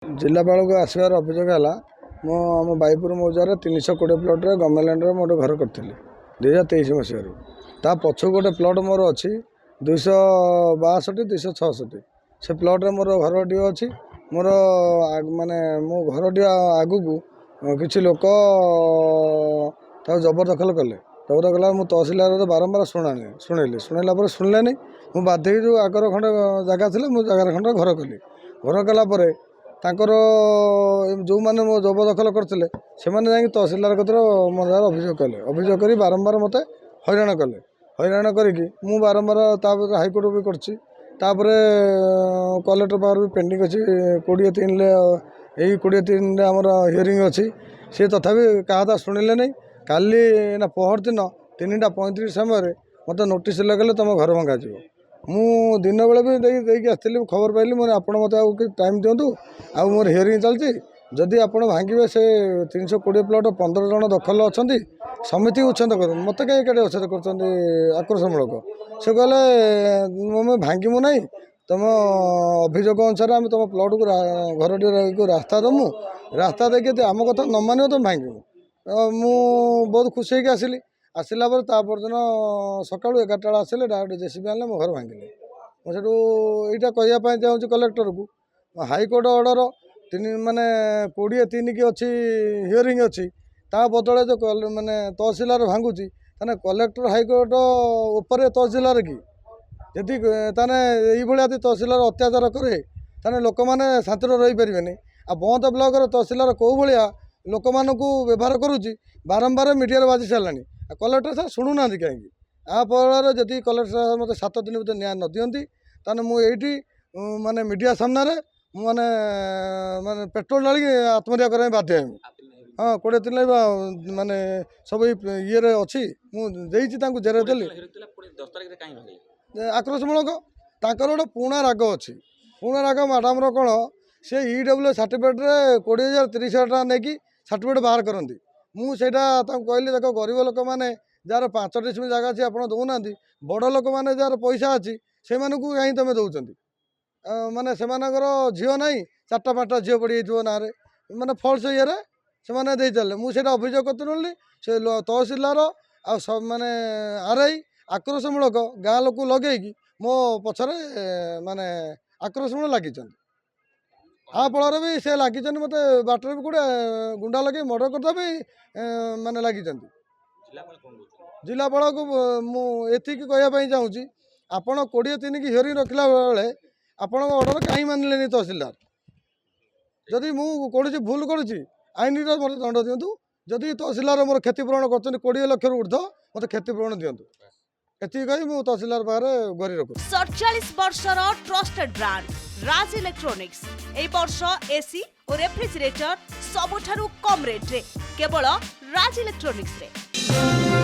जिलापाल को आसबार अभियोग है मो आम बाईपुर मौजार 320 प्लट्रे गवर्नमेंट मोटे घर करी 2023 मसीह ता पछ गोटे प्लट मोर अच्छी 262 266 से प्लट्रे मोर घरटी अच्छी मोर माने मो घरटी आगू किसी लोक जबरदखल कले जबरदखल मुझे तहसिलदार बारंबार शुणेला शुणिले मुझे बाध्य जो आगर खंडे जगह थी मुझे जगार खंडे घर कली घर कलापर तांकर जो मैंने मो जबरदखल करते से तहसिलदार कतर मो अभियोग कले अभियोग कर बारंबार मत हैरान कले हैरान करी मु बारंबार हाइकोर्ट भी करछि कलेक्टर पावर भी पेंडिंग अच्छी 23 यही 23 आमर हियरिंग अच्छी सी तथापि क्या शुणिले नहीं काली ना पहर दिन 3:35 समय मत नोटिस लगे तुम घर भंगा जीव मु दिन बेले भी देखिए आसती खबर पाइली मैंने आप मत टाइम दिंतु आ मोर हियरिंग चलती जदि आप भांगे से 320 प्लट 15 जन दखल अच्छा समिति उच्छेद कर मत कहीं उच्छेद कर आक्रोशमूलक से कहले मैं भांगीमु ना तुम अभियोग अनुसार आम तुम प्लट को घर को रास्ता दमु रास्ता देखिए आम कथा न मान तुम भांगीमु मु बहुत खुशी होगी आसली आसला दिन सका 11टा आसिले डायरेक्ट जेसीबी आने मो घर भांगिले मुझे यहाँ कहवाई चाहूँगी कलेक्टर को हाइकोर्ट ऑर्डर 23 की अच्छी हियरिंग अच्छी ता बदले जो माने तहसिलदार भांगुची ताने कलेक्टर हाइकोर्ट उपर तहसिलदार की यदि ताने यही तहसिलदार अत्याचार करे ताने लोक मैंने शांति रही पारे आ बंद ब्लॉक तहसिलदार कौ भाया लोक मानू व्यवहार करुच्ची बारंबार मीडिया बाजी सारानी कलेक्टर साहब शुणुना कहीं आ फल जदि कलेक्टर साहब मत 7 दिन भितर न्याय न दियंती ताने मुझे माने मीडिया सामने माने माने पेट्रोल डाली आत्महत्या करने बाध्य हाँ 20 दिन माने सब ये अच्छी मुझे जेरे देली आक्रोशमूलक ताकर गोटे पुणा राग अच्छी पुणा राग मैडम कौन से EWS सर्टिफिकेट 20,000 30,000 टका नहीं सर्टिफिकेट बाहर करती मुझे कहली देख गरीब लोक मैंने जार 5 डिसमिल जगह अच्छी आप दौना बड़ लोक मैंने जार पैसा अच्छी से कहीं तुम दौरान माने से झील ना 4-5टा झील पड़ जाइए ना माने फल्स ये से दे चले मुझे अभियोग करती से तहसिलदार आ माने RI आक्रोशमूलक गाँ लोक लगे मो पछरे माने आक्रोशमूलक लगी आ फल भी से लगी मत बाटर भी कौटे गुंडा लगे मर्डर करता भी माने लगी जिलापाल को मुझे कहवाई चाहूँगी आपण 23 की हियरिंग रखला बेले आपण ऑर्डर कहीं मानिले तहसिलदार जदि मुझे भूल करुँची आईन मत दंड दिंतु जदि तहसिलदार मोर क्षतिपूरण कर 20 लाख ऊर्ध मत क्षतिपूरण दिंतु एति कही मु तहसिलदार पाखे गरी रखु 47 वर्षर ट्रस्टेड ब्रांड राज इलेक्ट्रॉनिक्स ए वर्ष एसी और रेफ्रिजरेटर सबठारु कम रेट रे केवल राज इलेक्ट्रॉनिक्स रे।